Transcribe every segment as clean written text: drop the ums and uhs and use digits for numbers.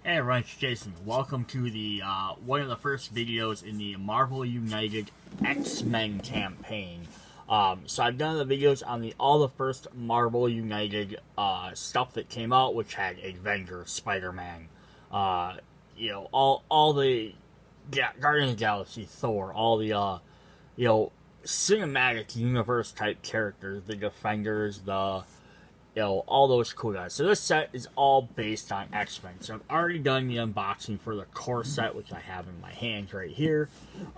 Hey everyone, it's Jason. Welcome to the one of the first videos in the Marvel United X-Men campaign. So I've done the videos on all the first Marvel United stuff that came out, which had Avenger, Spider-Man, all the Guardians of the Galaxy, Thor, all the cinematic universe type characters, the Defenders, all those cool guys. So this set is all based on X-Men. So I've already done the unboxing for the core set, which I have in my hands right here.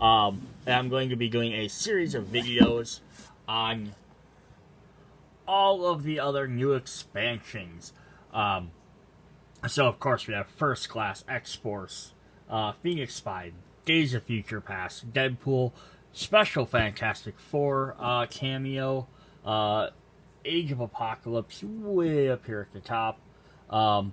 And I'm going to be doing a series of videos on all of the other new expansions. So of course we have First Class, X-Force, Phoenix Spy, Days of Future Past, Deadpool, Special Fantastic Four cameo, Age of Apocalypse, way up here at the top.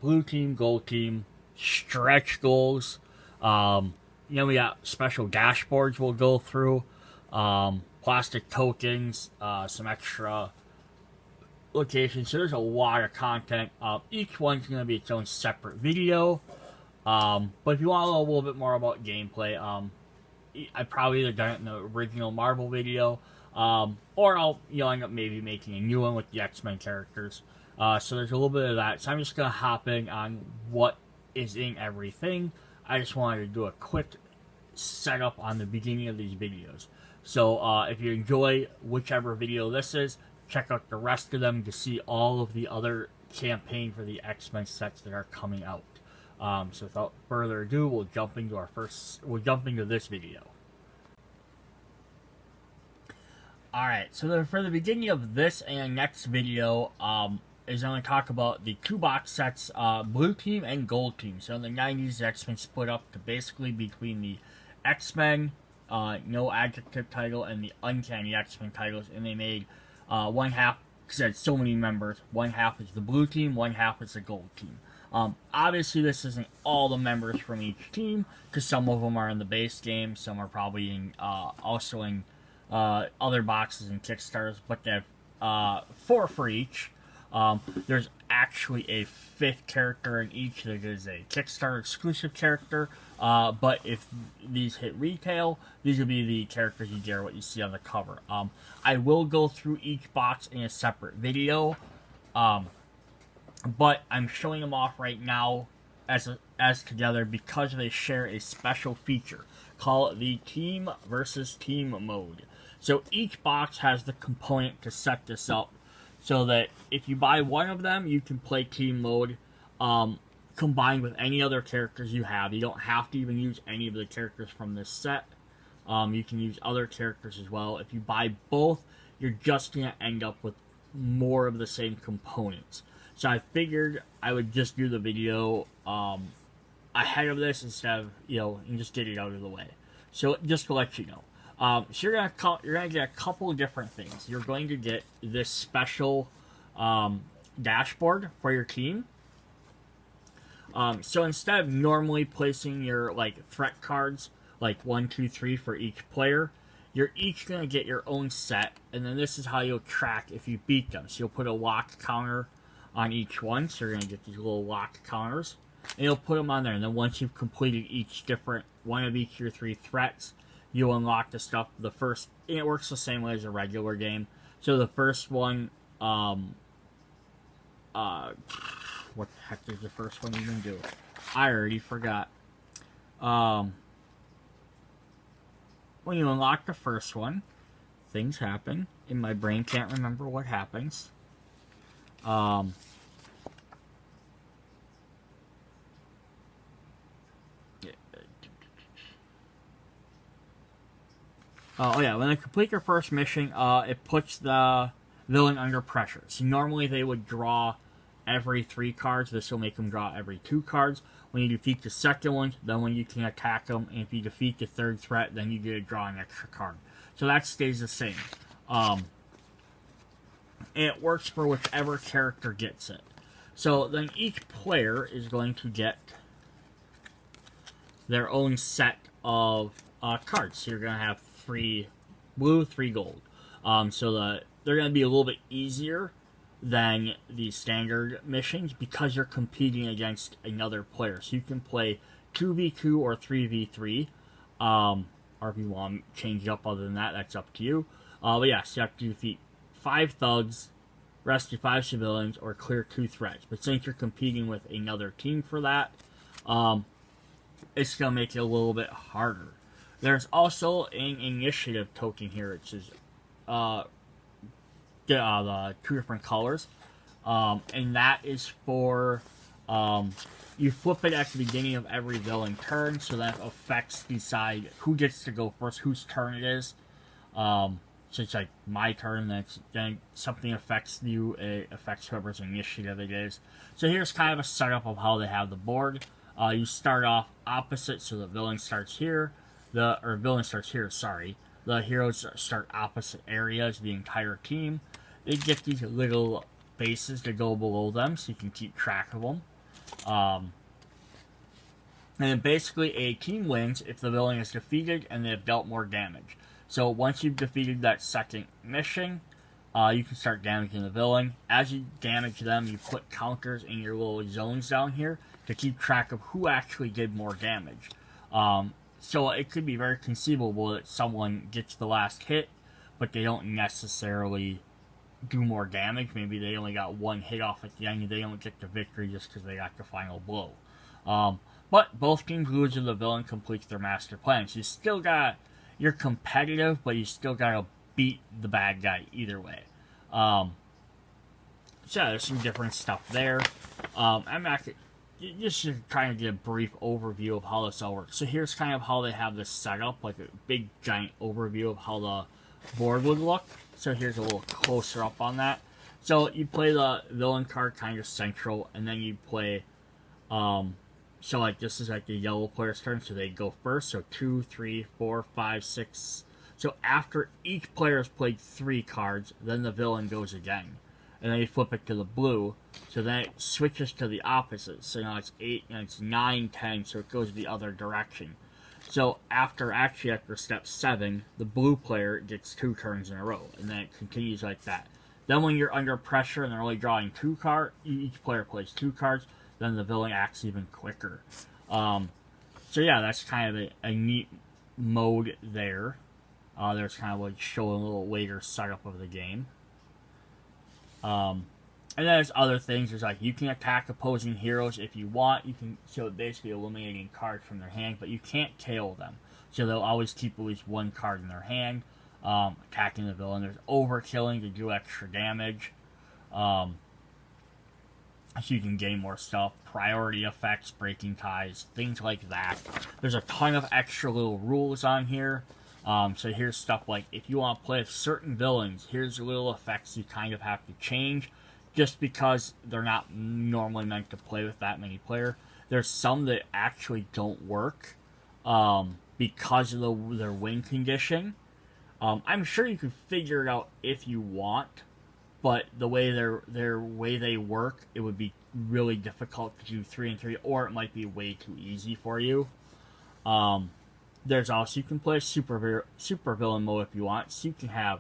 Blue Team, Gold Team, stretch goals. We got special dashboards we'll go through. Plastic tokens, some extra locations. So there's a lot of content. Each one's going to be its own separate video. But if you want to know a little bit more about gameplay, I probably either done it in the original Marvel video, or I'll end up maybe making a new one with the X-Men characters. So there's a little bit of that. So I'm just going to hop in on what is in everything. I just wanted to do a quick setup on the beginning of these videos. So if you enjoy whichever video this is, check out the rest of them to see all of the other campaign for the X-Men sets that are coming out. So without further ado, we'll jump into this video. Alright, so for the beginning of this and next video, is I'm going to talk about the two box sets, Blue Team and Gold Team. So in the 90s, the X-Men split up to basically between the X-Men, no adjective title, and the Uncanny X-Men titles, and they made one half, because it had so many members, one half is the Blue Team, one half is the Gold Team. Obviously this isn't all the members from each team, because some of them are in the base game, some are probably in, also in other boxes and Kickstarters, but they have 4 for each. There's actually a 5th character in each that is a Kickstarter exclusive character, but if these hit retail, these will be the characters you get, what you see on the cover. I will go through each box in a separate video, but I'm showing them off right now as together because they share a special feature. Call it the Team versus Team mode. So each box has the component to set this up so that if you buy one of them, you can play team mode combined with any other characters you have. You don't have to even use any of the characters from this set. You can use other characters as well. If you buy both, you're just going to end up with more of the same components. So I figured I would just do the video ahead of this instead of, and just get it out of the way. So just to let you know. So you're gonna get a couple of different things. You're going to get this special dashboard for your team. So instead of normally placing your threat cards 1, 2, 3 for each player, you're each gonna get your own set, and then this is how you'll track if you beat them. So you'll put a lock counter on each one. So you're gonna get these little lock counters, and you'll put them on there. And then once you've completed one of each of your 3 threats, you'll unlock the stuff. The first, and it works the same way as a regular game. So the first one, what the heck does the first one even do? I already forgot. When you unlock the first one, things happen, and my brain can't remember what happens. When they complete your first mission, it puts the villain under pressure. So normally they would draw every 3 cards. This will make them draw every 2 cards. When you defeat the second one, then when you can attack them, and if you defeat the 3rd threat, then you get to draw an extra card. So that stays the same. And it works for whichever character gets it. So then each player is going to get their own set of cards. So you're going to have 3 blue, 3 gold. So they're going to be a little bit easier than the standard missions because you're competing against another player. So you can play 2v2 or 3v3. Or if you want to change it up other than that, that's up to you. But yeah, so you have to defeat 5 thugs, rescue 5 civilians, or clear 2 threats. But since you're competing with another team for that, it's going to make it a little bit harder. There's also an initiative token here, which is the 2 different colors. And that is for, you flip it at the beginning of every villain turn, so that affects decide who gets to go first, whose turn it is. So it's like my turn, then something affects you, it affects whoever's initiative it is. So here's kind of a setup of how they have the board. You start off opposite, so the villain starts here. The heroes start opposite areas, the entire team. They get these little bases to go below them, so you can keep track of them. And then basically a team wins if the villain is defeated and they've dealt more damage. So once you've defeated that second mission, you can start damaging the villain. As you damage them, you put counters in your little zones down here to keep track of who actually did more damage. So it could be very conceivable that someone gets the last hit, but they don't necessarily do more damage. Maybe they only got 1 hit off at the end and they don't get the victory just because they got the final blow. But both teams lose if the villain completes their master plan. So you still got, you're competitive, but you still gotta beat the bad guy either way. So yeah, there's some different stuff there. I'm not just to kind of get a brief overview of how this all works. So here's kind of how they have this set up, like a big giant overview of how the board would look. So here's a little closer up on that. So you play the villain card kind of central, and then you play, so like this is like the yellow player's turn, so they go first. So 2, 3, 4, 5, 6. So after each player has played 3 cards, then the villain goes again. And then you flip it to the blue, so then it switches to the opposite. So now it's 8, and it's 9, 10, so it goes the other direction. So after step 7, the blue player gets 2 turns in a row, and then it continues like that. Then when you're under pressure and they're only drawing 2 cards, each player plays 2 cards, then the villain acts even quicker. So yeah, that's kind of a neat mode there. There's kind of like showing a little later setup of the game. And then there's other things. There's like you can attack opposing heroes if you want. You can, so basically eliminating cards from their hand, but you can't KO them. So they'll always keep at least 1 card in their hand. Attacking the villain. There's overkilling to do extra damage. So you can gain more stuff. Priority effects, breaking ties, things like that. There's a ton of extra little rules on here. So here's stuff like, if you want to play with certain villains, here's little effects you kind of have to change, just because they're not normally meant to play with that many players. There's some that actually don't work, because of their win condition. I'm sure you can figure it out if you want, but the way they work, it would be really difficult to do 3 and 3, or it might be way too easy for you. There's also, you can play super villain mode if you want. So you can have,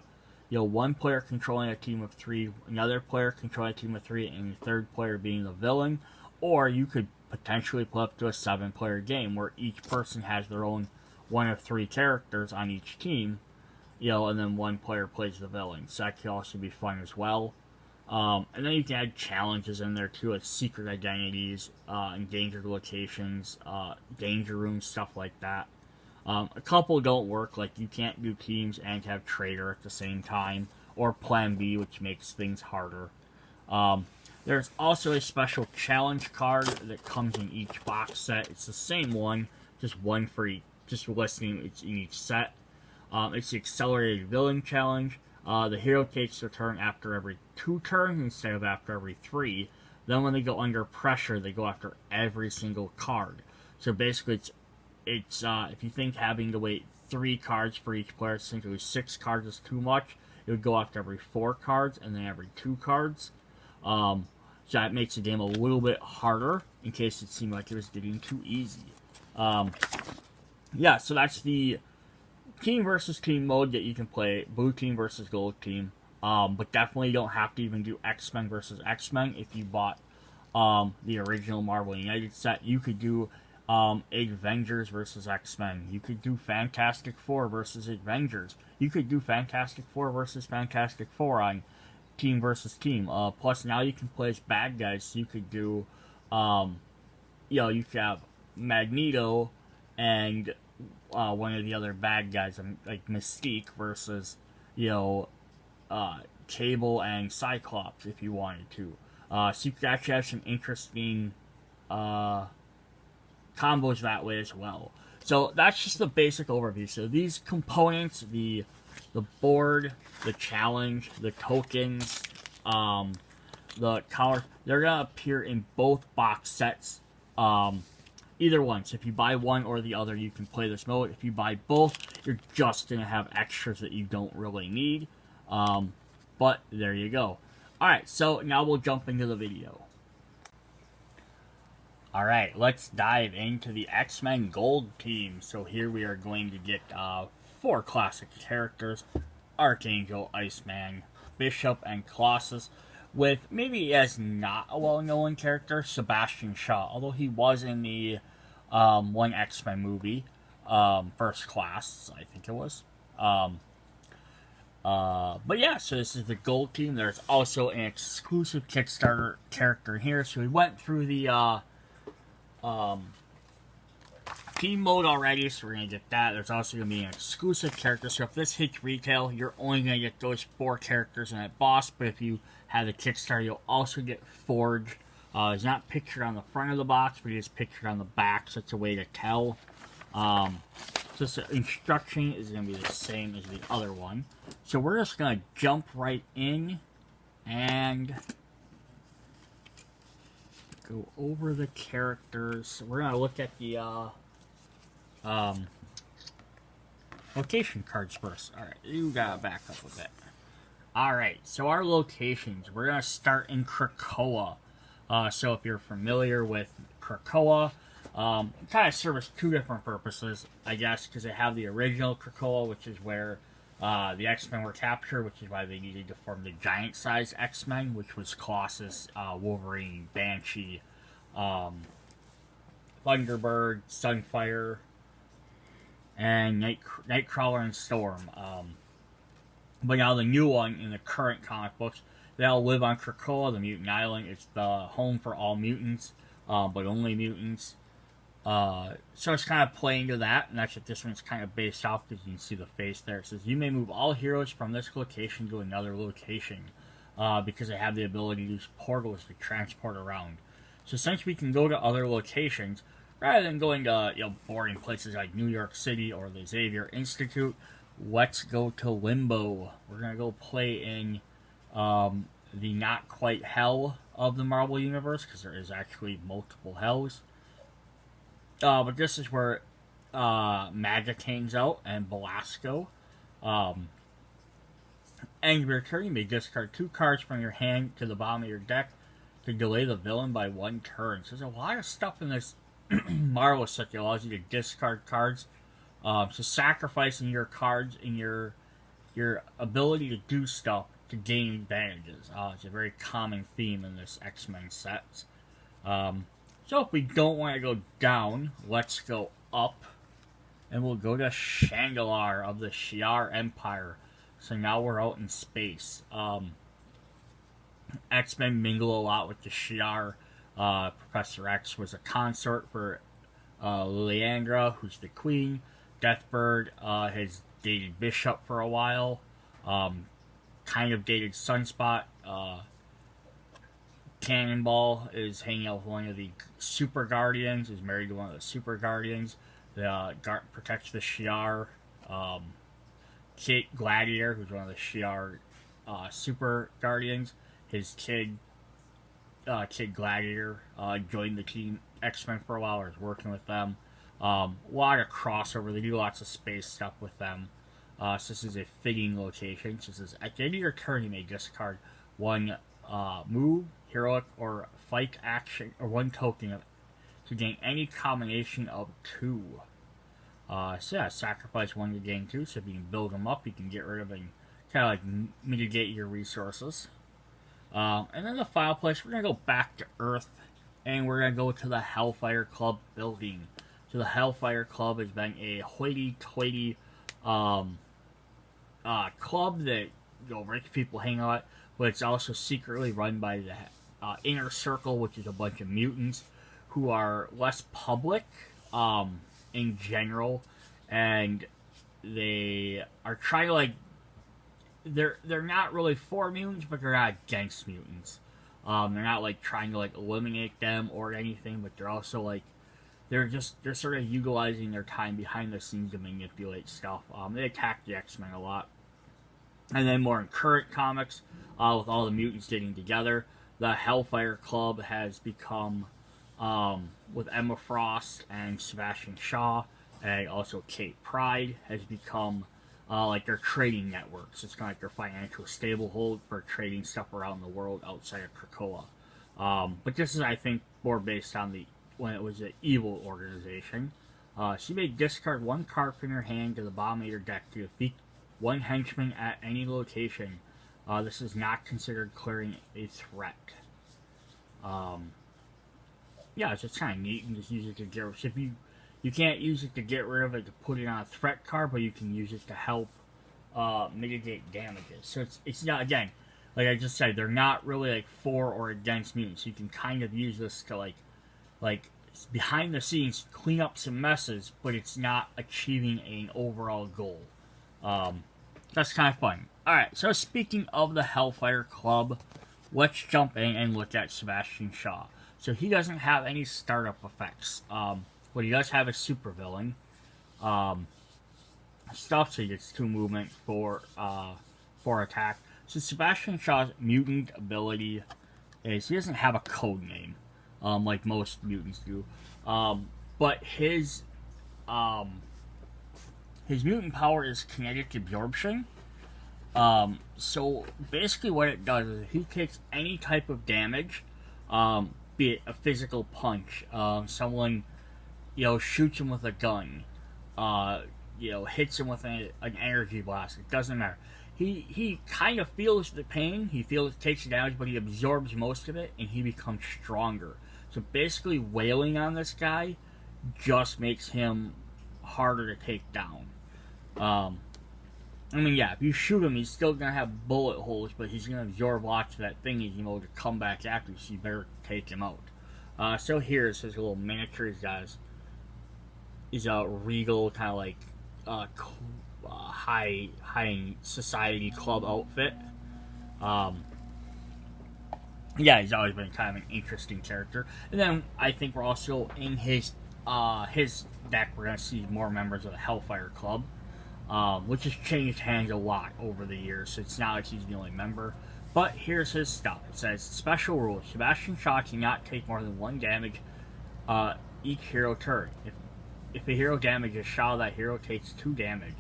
1 player controlling a team of 3, another player controlling a team of 3, and the 3rd player being the villain. Or you could potentially play up to a 7-player game where each person has their own 1 of 3 characters on each team, and then 1 player plays the villain. So that could also be fun as well. And then you can add challenges in there too, like secret identities, endangered locations, danger rooms, stuff like that. A couple don't work, like you can't do teams and have trader at the same time, or plan B, which makes things harder. There's also a special challenge card that comes in each box set. It's the same one, just one for each, just listing in each set. It's the Accelerated Villain Challenge. The hero takes their turn after every 2 turns instead of after every 3. Then when they go under pressure, they go after every single card. So basically, it's if you think having to wait 3 cards for each player, essentially 6 cards is too much, it would go after every 4 cards and then every 2 cards. So that makes the game a little bit harder in case it seemed like it was getting too easy. Yeah, so that's the team versus team mode that you can play, blue team versus gold team. But definitely don't have to even do X-Men versus X-Men. If you bought the original Marvel United set, you could do Avengers versus X-Men. You could do Fantastic Four versus Avengers. You could do Fantastic Four versus Fantastic Four on team versus team. Plus, now you can play as bad guys. So you could do, you could have Magneto and one of the other bad guys, like Mystique versus, Cable and Cyclops if you wanted to. So you could actually have some interesting combos that way as well. So that's just the basic overview. So these components, the board, the challenge, the tokens, the color, they're gonna appear in both box sets. Either one. So if you buy one or the other, you can play this mode. If you buy both, you're just gonna have extras that you don't really need. But there you go. Alright, so now we'll jump into the video. Alright, let's dive into the X-Men Gold team. So here we are going to get 4 classic characters. Archangel, Iceman, Bishop, and Colossus. With maybe as not a well-known character, Sebastian Shaw. Although he was in the one X-Men movie, First Class, I think it was. But yeah, so this is the Gold team. There's also an exclusive Kickstarter character here. So we went through the team mode already, so we're going to get that. There's also going to be an exclusive character. So if this hits retail, you're only going to get those 4 characters in that boss. But if you have the Kickstarter, you'll also get Forge. It's not pictured on the front of the box, but it is pictured on the back, so it's a way to tell. So the instruction is going to be the same as the other one. So we're just going to jump right in and go over the characters. We're going to look at the location cards first. Alright, you got to back up a bit. Alright, so our locations. We're going to start in Krakoa. So if you're familiar with Krakoa, it kind of serves 2 different purposes, I guess, because they have the original Krakoa, which is where the X-Men were captured, which is why they needed to form the giant-sized X-Men, which was Colossus, Wolverine, Banshee, Thunderbird, Sunfire, and Nightcrawler and Storm. But now the new one in the current comic books, they all live on Krakoa, the mutant island. It's the home for all mutants, but only mutants. So it's kind of playing to that, and that's what this one's kind of based off, because you can see the face there. It says, you may move all heroes from this location to another location, because they have the ability to use portals to transport around. So since we can go to other locations, rather than going to boring places like New York City or the Xavier Institute, let's go to Limbo. We're going to go play in the not quite hell of the Marvel Universe, because there is actually multiple hells. But this is where Magic hangs out, and Belasco. And your turn, you may discard 2 cards from your hand to the bottom of your deck to delay the villain by 1 turn. So there's a lot of stuff in this Marvel set that allows you to discard cards. So sacrificing your cards and your ability to do stuff to gain advantages. It's a very common theme in this X-Men set. So if we don't want to go down, let's go up. And we'll go to Changelar of the Shi'ar Empire. So now we're out in space. X-Men mingle a lot with the Shi'ar. Professor X was a consort for Liliandra, who's the queen. Deathbird has dated Bishop for a while. Kind of dated Sunspot. Cannonball is hanging out with one of the Super Guardians, is married to one of the Super Guardians. Protects the Shi'ar. Kate Gladiator, who's one of the Shi'ar Super Guardians. His kid Gladiator, joined the team X-Men for a while, or is working with them. A lot of crossover. They do lots of space stuff with them. So this is a fitting location. So this is, at the end of your turn, you may discard 1 move, heroic, or fight action, or 1 token to gain any combination of 2. So yeah, sacrifice 1 to gain 2. So if you can build them up, you can get rid of and kind of like mitigate your resources. And then the final place, we're going to go back to Earth, and we're going to go to the Hellfire Club building. So the Hellfire Club has been a hoity-toity club that rich people hang out, but it's also secretly run by the Inner Circle, which is a bunch of mutants who are less public in general, and they are trying to they're not really for mutants, but they're not against mutants. They're not trying to eliminate them or anything, but they're also they're sort of utilizing their time behind the scenes to manipulate stuff. They attack the X-Men a lot. And then more in current comics, with all the mutants getting together, the Hellfire Club has become, with Emma Frost and Sebastian Shaw, and also Kate Pryde, has become their trading networks. It's kind of like their financial stablehold for trading stuff around the world outside of Krakoa. But this is, I think, more based on when it was an evil organization. She may discard one card from your hand to the bottom of your deck to defeat one henchman at any location. This is not considered clearing a threat. Yeah, it's just kind of neat. You can just use it to get rid of it. You can't use it to get rid of it to put it on a threat card, but you can use it to help mitigate damages. So it's not, again, like I just said, they're not really for or against mutants. You can kind of use this to behind the scenes clean up some messes, but it's not achieving an overall goal. That's kind of fun. Alright, so speaking of the Hellfire Club, let's jump in and look at Sebastian Shaw. So he doesn't have any startup effects. What he does have is supervillain stuff, so he gets 2 movement for attack. So Sebastian Shaw's mutant ability is he doesn't have a code name, like most mutants do. But his mutant power is kinetic absorption. So basically what it does is if he takes any type of damage, be it a physical punch, someone, shoots him with a gun, hits him with an energy blast, it doesn't matter. He kind of feels the pain, takes the damage, but he absorbs most of it, and he becomes stronger. So basically wailing on this guy just makes him harder to take down. If you shoot him, he's still going to have bullet holes, but he's going to absorb lots of that thing, to come back after you, so you better take him out. So here's his little miniature. He's a regal, kind of high society club outfit. He's always been kind of an interesting character. And then I think we're also in his deck, we're going to see more members of the Hellfire Club. Which has changed hands a lot over the years, so it's not like he's the only member. But here's his stuff. It says, special rules. Sebastian Shaw cannot take more than 1 damage each hero turn. If a hero damages Shaw, that hero takes 2 damage.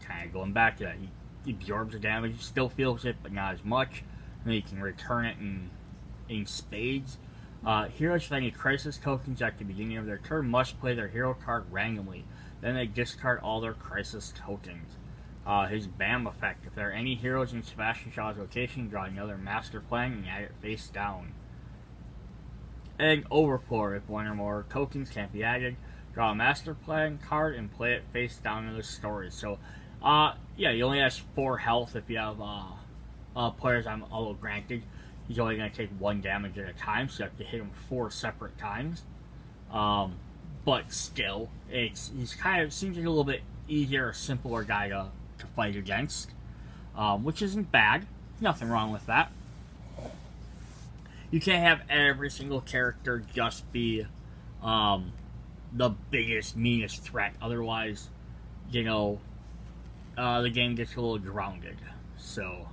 Kind of going back to that. He absorbs the damage, he still feels it, but not as much. And then he can return it in spades. Heroes with any crisis tokens at the beginning of their turn must play their hero card randomly. Then they discard all their crisis tokens. His BAM effect. If there are any heroes in Sebastian Shaw's location, draw another master plan and add it face down. And Overflow. If one or more tokens can't be added, draw a master plan card and play it face down in the story. So, he only has 4 health if you have players although granted. He's only going to take 1 damage at a time, so you have to hit him 4 separate times. But still, he's kind of seems like a little bit easier or simpler guy to fight against, which isn't bad. Nothing wrong with that. You can't have every single character just be the biggest, meanest threat. Otherwise, the game gets a little grounded. So,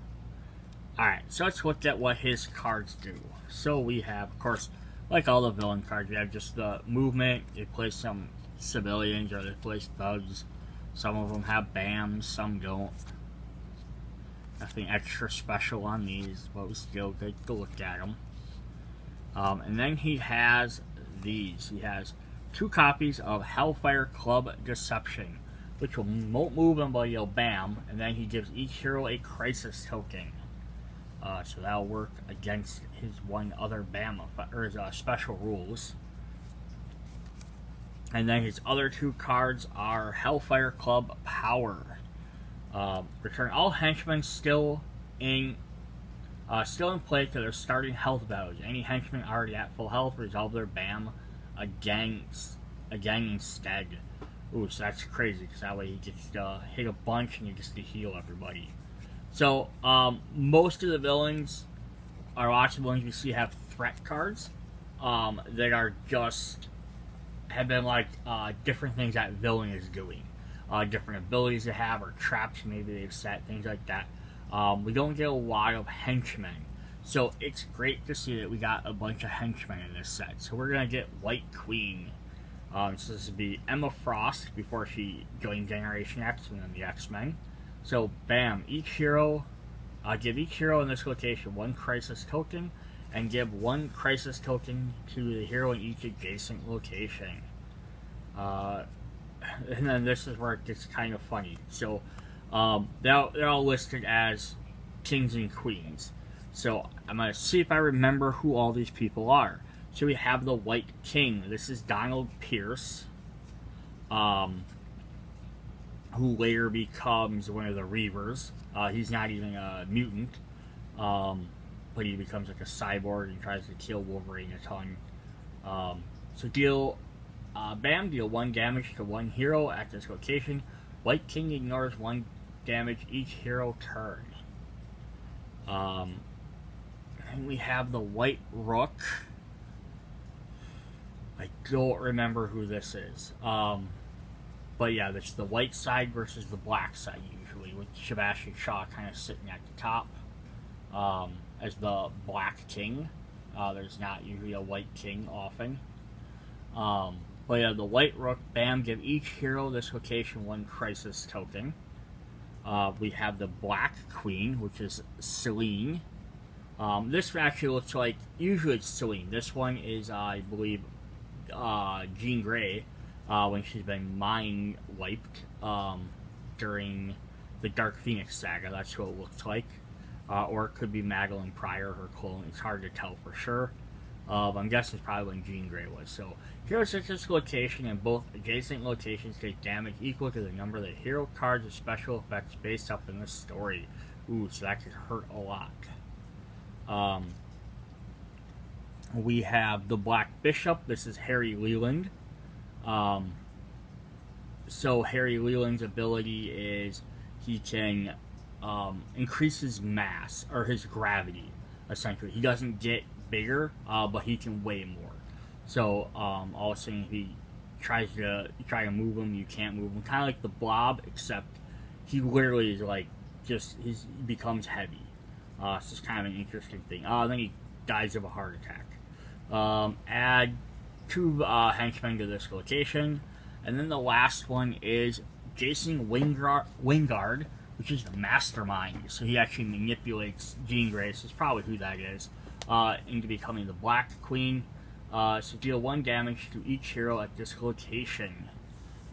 alright, so let's look at what his cards do. So we have, of course, like all the villain cards, we have just the movement. They play some civilians or they play thugs. Some of them have BAMs, some don't. Nothing extra special on these, but we still take a look at them. And then he has these. He has 2 copies of Hellfire Club Deception. which won't move him, but he'll bam, and then he gives each hero a crisis token. So that'll work against his one other bam or his special rules. And then his other two cards are Hellfire Club Power. Return all henchmen still in play to their starting health values. Any henchmen already at full health resolve their bam again instead. Ooh, so that's crazy, because that way he gets to hit a bunch and he gets to heal everybody. So, most of the villains, or lots of villains we see, have threat cards that are just, have been like different things that villain is doing. Different abilities they have, or traps maybe they've set, things like that. We don't get a lot of henchmen. So it's great to see that we got a bunch of henchmen in this set. So we're going to get White Queen. So this would be Emma Frost before she joined Generation X and then the X-Men. So bam, each hero, give each hero in this location one crisis token, and give one crisis token to the hero in each adjacent location. And then this is where it gets kind of funny. So they're all listed as kings and queens. So I'm going to see if I remember who all these people are. So we have the White King. This is Donald Pierce, who later becomes one of the Reavers. He's not even a mutant, but he becomes like a cyborg and tries to kill Wolverine a ton. So deal 1 damage to one hero at this location. White King ignores 1 damage each hero turn. And we have the White Rook. I don't remember who this is. But yeah, this is the white side versus the black side usually, with Sebastian Shaw kind of sitting at the top as the Black King. There's not usually a White King often. But yeah, the White Rook, bam, give each hero this location 1 crisis token. We have the Black Queen, which is Selene. This actually looks like, usually it's Selene. This one is, I believe, Jean Grey, when she's been mind wiped during the Dark Phoenix saga. That's what it looks like. Or it could be Madeline Pryor, her clone. It's hard to tell for sure. I'm guessing it's probably when Jean Grey was. So heroes at this location and both adjacent locations take damage equal to the number of the hero cards or special effects based up in the story. Ooh, so that could hurt a lot. We have the Black Bishop. This is Harry Leland. So Harry Leland's ability is he can increase his mass, or his gravity, essentially. He doesn't get bigger, but he can weigh more. So all of a sudden, if you try to move him, you can't move him. Kind of like the Blob, except he literally is like he becomes heavy. It's just kind of an interesting thing. Then he dies of a heart attack. Add 2 henchmen to this location, and then the last one is Jason Wingard, which is the mastermind. So he actually manipulates Jean Grey, so it's probably who that is, into becoming the Black Queen. So deal 1 damage to each hero at this location.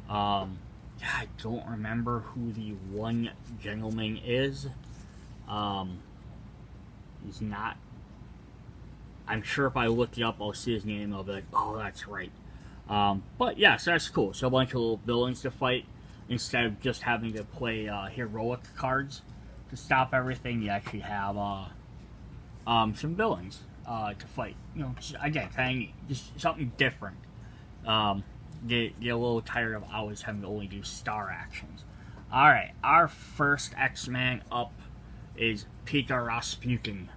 I don't remember who the one gentleman is. He's not. I'm sure if I look it up, I'll see his name. I'll be like, oh, that's right. But yeah, so that's cool. So a bunch of little villains to fight. Instead of just having to play heroic cards to stop everything, you actually have some villains to fight. You know, again, kind of neat. Just something different. Get a little tired of always having to only do star actions. Alright, our first X-Man up is Peter Rasputin.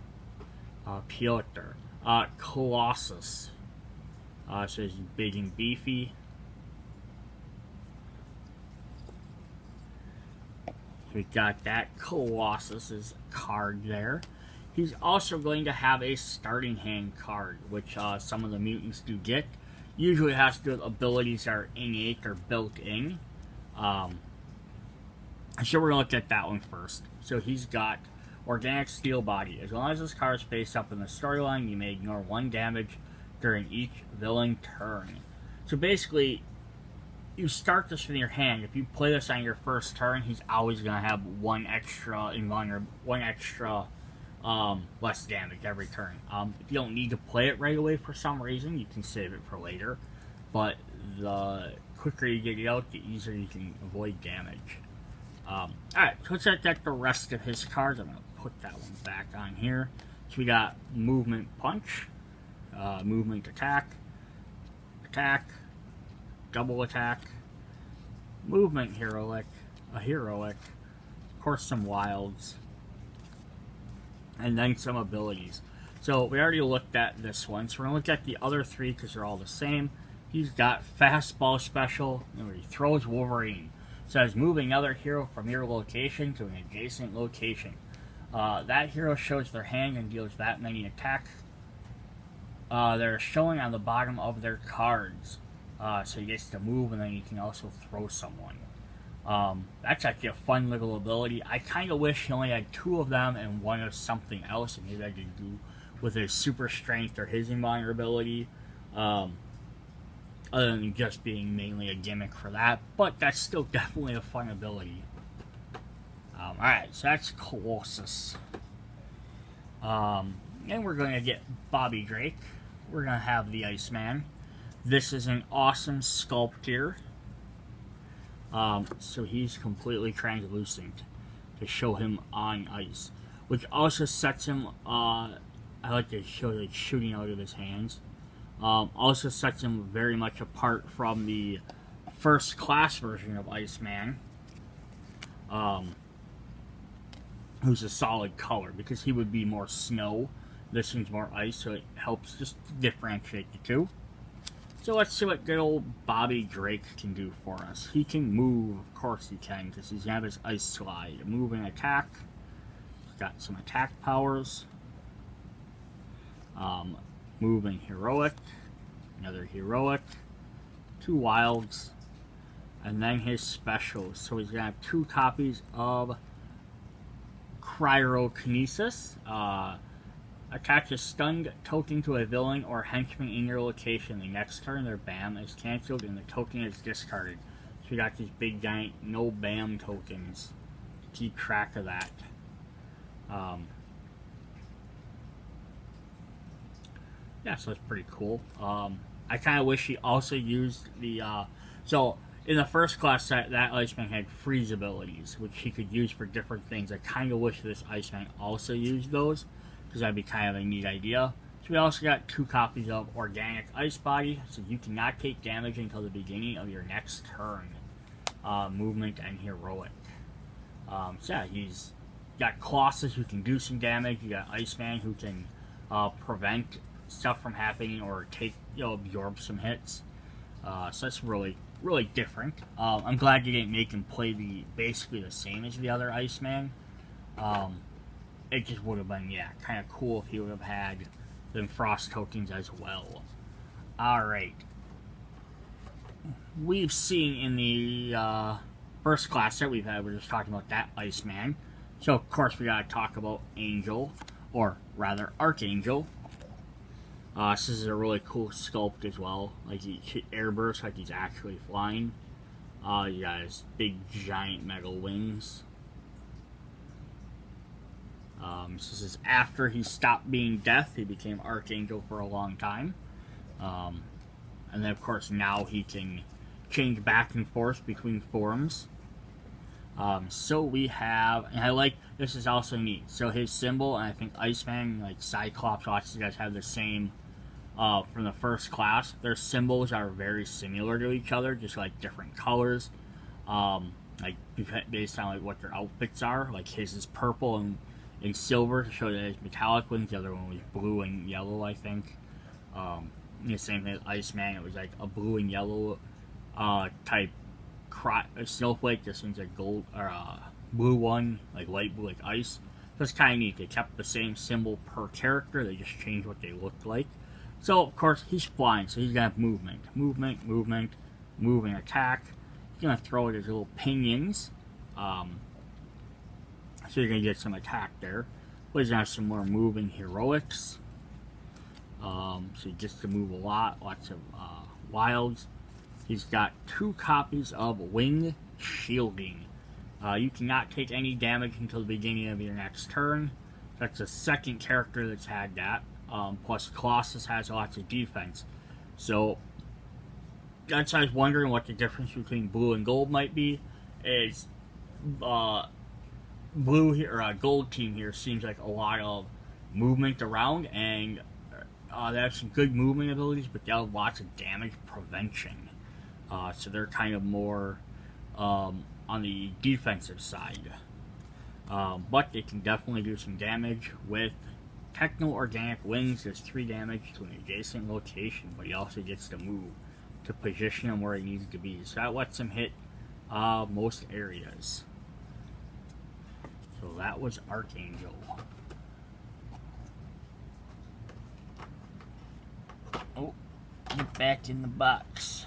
Piotr. Colossus. So he's big and beefy. We got that Colossus's card there. He's also going to have a starting hand card, which some of the mutants do get. Usually has to do with abilities that are innate or built in. So we're going to look at that one first. So he's got Organic Steel Body. As long as this card is faced up in the storyline, you may ignore 1 damage during each villain turn. So basically, you start this in your hand. If you play this on your first turn, he's always going to have one extra less damage every turn. If you don't need to play it right away for some reason, you can save it for later. But the quicker you get it out, the easier you can avoid damage. Alright, so let's check out the rest of his cards. I'm going to put that one back on here. So we got movement punch, movement attack, double attack, movement heroic, of course some wilds, and then some abilities. So we already looked at this one, so we're going to look at the other three because they're all the same. He's got fastball special, where he throws Wolverine. Says move another hero from your location to an adjacent location. That hero shows their hand and deals that many attacks. They're showing on the bottom of their cards. So he gets to move, and then you can also throw someone. That's actually a fun little ability. I kind of wish he only had 2 of them and one of something else, and maybe I could do with his super strength or his invulnerability. Other than just being mainly a gimmick for that, but that's still definitely a fun ability. Alright, so that's Colossus. And we're going to get Bobby Drake. We're going to have the Iceman. This is an awesome sculpt here. So he's completely translucent to show him on ice, which also sets him, I like to show like shooting out of his hands. Also sets him very much apart from the first class version of Iceman, who's a solid color, because he would be more snow. This one's more ice, so it helps just differentiate the two. So let's see what good old Bobby Drake can do for us. He can move, of course he can, because he's going to have his ice slide. Move and attack. He's got some attack powers. Move and heroic. Another heroic. 2 wilds. And then his specials. So he's going to have 2 copies of Cryokinesis. Attach a stunned token to a villain or henchman in your location. The next turn, their BAM is cancelled and the token is discarded. So you got these big giant no BAM tokens. Keep track of that. Yeah, so that's pretty cool. I kind of wish he also used the... so, in the first class set, that Iceman had freeze abilities, which he could use for different things. I kind of wish this Iceman also used those, because that'd be kind of a neat idea. So we also got 2 copies of Organic Ice Body, so you cannot take damage until the beginning of your next turn. Movement and heroic. So yeah, he's got Colossus who can do some damage. You got Iceman who can prevent stuff from happening or take, absorb some hits. So that's really different. I'm glad you didn't make him play basically the same as the other Iceman. It just would have been, kind of cool if he would have had them frost tokens as well. Alright. We've seen in the first class set we've had, we're just talking about that Iceman. So, of course, we gotta talk about Angel, or rather, Archangel. This is a really cool sculpt as well. Like, he airbursts like he's actually flying. You got his big, giant metal wings. This is after he stopped being Death. He became Archangel for a long time. And then, of course, now he can change back and forth between forms. So we have, and I like, this is also neat. So his symbol, and I think Iceman, like Cyclops, lots of you guys have the same from the first class. Their symbols are very similar to each other, just like different colors. Like based on like what their outfits are. Like his is purple and silver to show that it's metallic ones. The other one was blue and yellow, I think. The same thing as Iceman. It was like a blue and yellow type snowflake. This one's a gold or blue one, like light blue, like ice. So it's kind of neat. They kept the same symbol per character. They just changed what they looked like. So of course he's flying, so he's gonna have movement, move and attack. He's gonna throw his little pinions. So you're gonna get some attack there. But he's gonna have some more moving heroics. So he gets to move a lot, lots of wilds. He's got 2 copies of Wing Shielding. You cannot take any damage until the beginning of your next turn. That's the second character that's had that. Plus, Colossus has lots of defense. So, that's why I was wondering what the difference between blue and gold might be. Is blue here, or gold team here seems like a lot of movement around, and they have some good movement abilities, but they have lots of damage prevention. So they're kind of more on the defensive side. But they can definitely do some damage with Techno-Organic Wings. Does 3 damage to an adjacent location, but he also gets to move to position him where he needs to be. So that lets him hit most areas. So that was Archangel. Oh, get back in the box.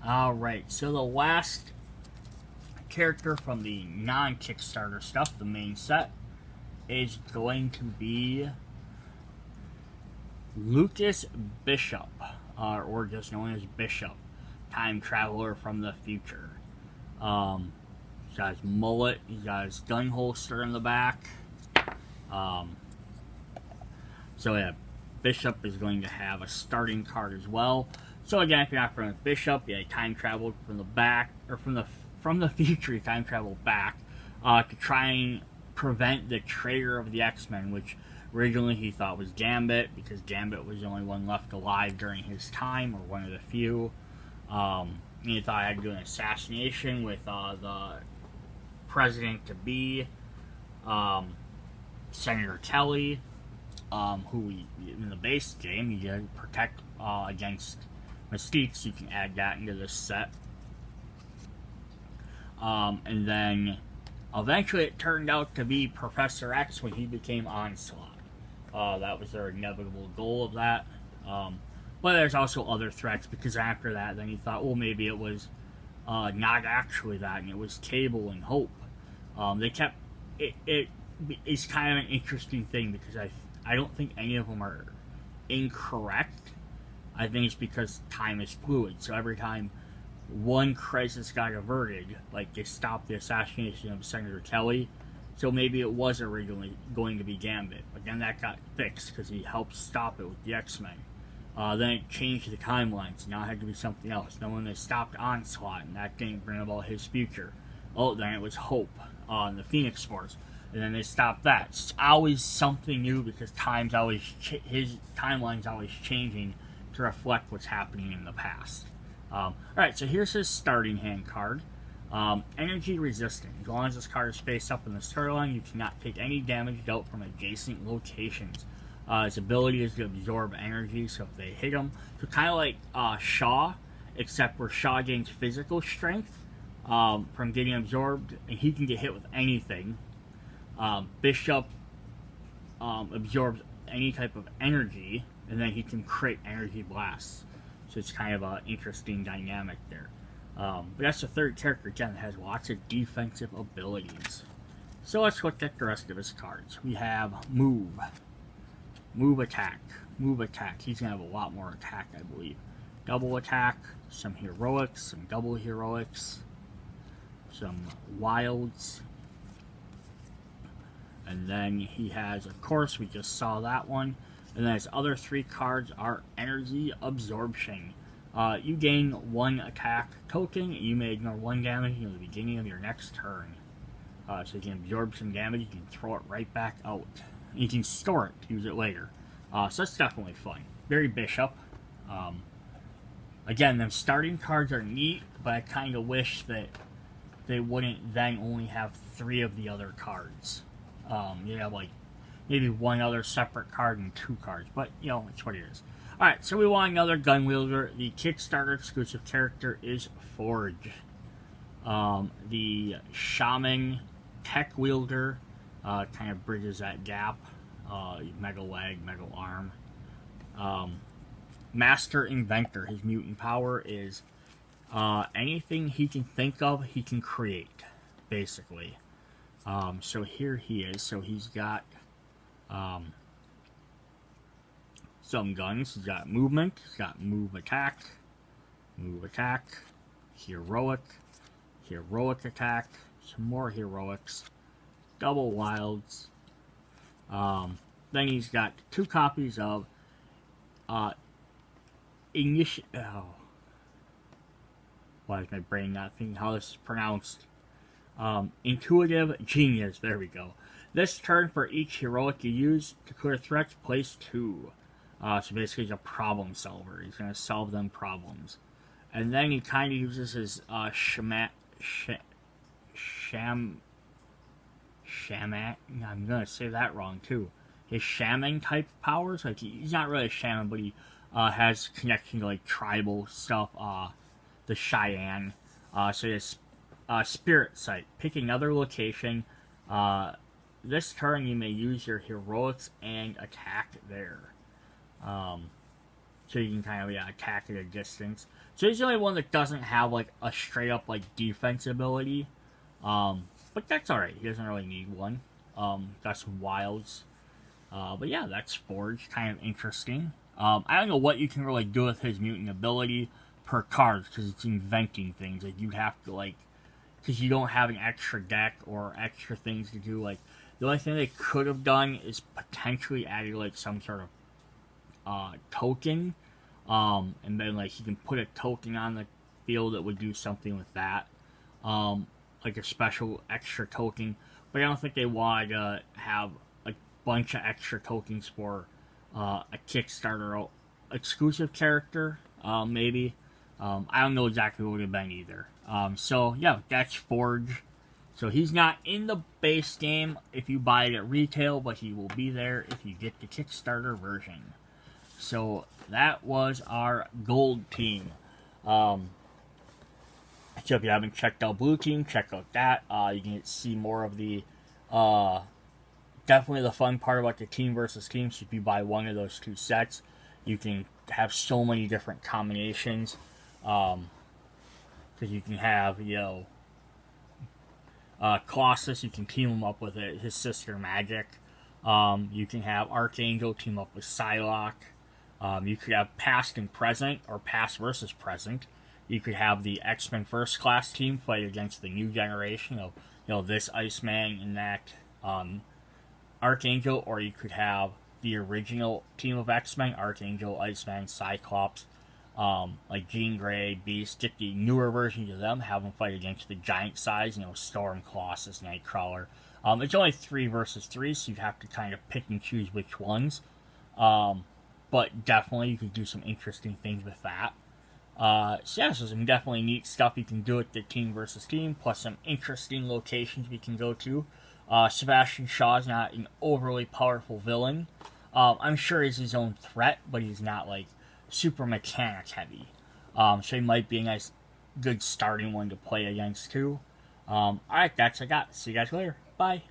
Alright, so the last character from the non-Kickstarter stuff, the main set, is going to be Lucas Bishop, or just known as Bishop, time traveler from the future. He's got his mullet, he's got his gun holster in the back. So yeah, Bishop is going to have a starting card as well. So again, if you're not from Bishop, yeah, time traveled from the back, or from the future, you time traveled back to try and prevent the traitor of the X-Men, which originally he thought was Gambit, because Gambit was the only one left alive during his time, or one of the few. And he thought I had to do an assassination with the president-to-be, Senator Kelly, who in the base game, you get to protect against Mystique, so you can add that into this set. And then eventually it turned out to be Professor X when he became Onslaught. That was their inevitable goal of that. But there's also other threats, because after that, then he thought, well, maybe it was not actually that, and it was Cable and Hope. They kept it's kind of an interesting thing, because I don't think any of them are incorrect. I think it's because time is fluid, so every time one crisis got averted, like they stopped the assassination of Senator Kelly, so maybe it was originally going to be Gambit, but then that got fixed because he helped stop it with the X-Men. Then it changed the timelines, now it had to be something else. Then when they stopped Onslaught, and that didn't bring about his future, then it was Hope on the Phoenix Force, and then they stopped that. It's always something new, because his timeline's always changing to reflect what's happening in the past. Alright, so here's his starting hand card. Energy resistant. As long as this card is face up in the storyline, you cannot take any damage dealt from adjacent locations. His ability is to absorb energy, so if they hit him, so kind of like Shaw, except where Shaw gains physical strength from getting absorbed, and he can get hit with anything. Bishop absorbs any type of energy, and then he can create energy blasts. So it's kind of an interesting dynamic there. But that's the third character, again, that has lots of defensive abilities. So let's look at the rest of his cards. We have Move. Move Attack. Move Attack. He's going to have a lot more attack, I believe. Double Attack. Some Heroics. Some Double Heroics. Some Wilds. And then he has, of course, we just saw that one. And then his other 3 cards are Energy Absorption. You gain 1 attack token. You may ignore 1 damage until the beginning of your next turn. So you can absorb some damage. You can throw it right back out. And you can store it to use it later. So that's definitely fun. Very Bishop. Again, them starting cards are neat, but I kind of wish that they wouldn't then only have 3 of the other cards. You have like maybe 1 other separate card and 2 cards, but you know, it's what it is. Alright, so we want another gun wielder. The Kickstarter exclusive character is Forge. The Shaman Tech Wielder kind of bridges that gap. Mega Leg, Mega Arm. Master Inventor, his mutant power is anything he can think of, he can create, basically. So here he is. So he's got some guns. He's got movement. He's got move attack, heroic attack, some more heroics, double wilds. Then he's got 2 copies of why is my brain not thinking how this is pronounced? Intuitive Genius. There we go. This turn, for each heroic you use to clear threats, place 2. So basically he's a problem solver. He's going to solve them problems. And then he kind of uses his shaman, I'm going to say that wrong too. His shaman type powers. Like, he's not really a shaman, but he has connection to like tribal stuff. The Cheyenne. So his spirit sight. Pick another location. This turn you may use your heroics and attack there. So you can kind of attack at a distance. So he's the only one that doesn't have like a straight up like defense ability. But that's alright. He doesn't really need one. Got some wilds. But yeah, that's Forge. Kind of interesting. I don't know what you can really do with his mutant ability per card, because it's inventing things. Like, you have to, like, because you don't have an extra deck or extra things to do. Like, the only thing they could have done is potentially added, like, some sort of token. And then, like, you can put a token on the field that would do something with that. Like a special extra token. But I don't think they wanted to have a bunch of extra tokens for a Kickstarter exclusive character, maybe. I don't know exactly what it would have been either. So, yeah, that's Forge. So he's not in the base game if you buy it at retail, but he will be there if you get the Kickstarter version. So that was our gold team. So if you haven't checked out Blue Team, check out that. You can see more of the... definitely the fun part about the team versus team. So if you buy one of those 2 sets, you can have so many different combinations. Because you can have, Colossus, you can team him up with his sister Magic. You can have Archangel team up with Psylocke. You could have past and present, or past versus present. You could have the X-Men First Class team fight against the new generation of, this Iceman and that Archangel, or you could have the original team of X-Men, Archangel, Iceman, Cyclops, like Jean Grey, Beast, get the newer versions of them, have them fight against the giant size, Storm, Colossus, Nightcrawler. It's only 3 versus 3, so you have to kind of pick and choose which ones. But definitely you can do some interesting things with that. So some definitely neat stuff you can do with the team versus team, plus some interesting locations we can go to. Sebastian Shaw is not an overly powerful villain. I'm sure he's his own threat, but he's not, like, super mechanic heavy. So he might be a nice, good starting one to play against, too. Alright, that's what I got. See you guys later. Bye.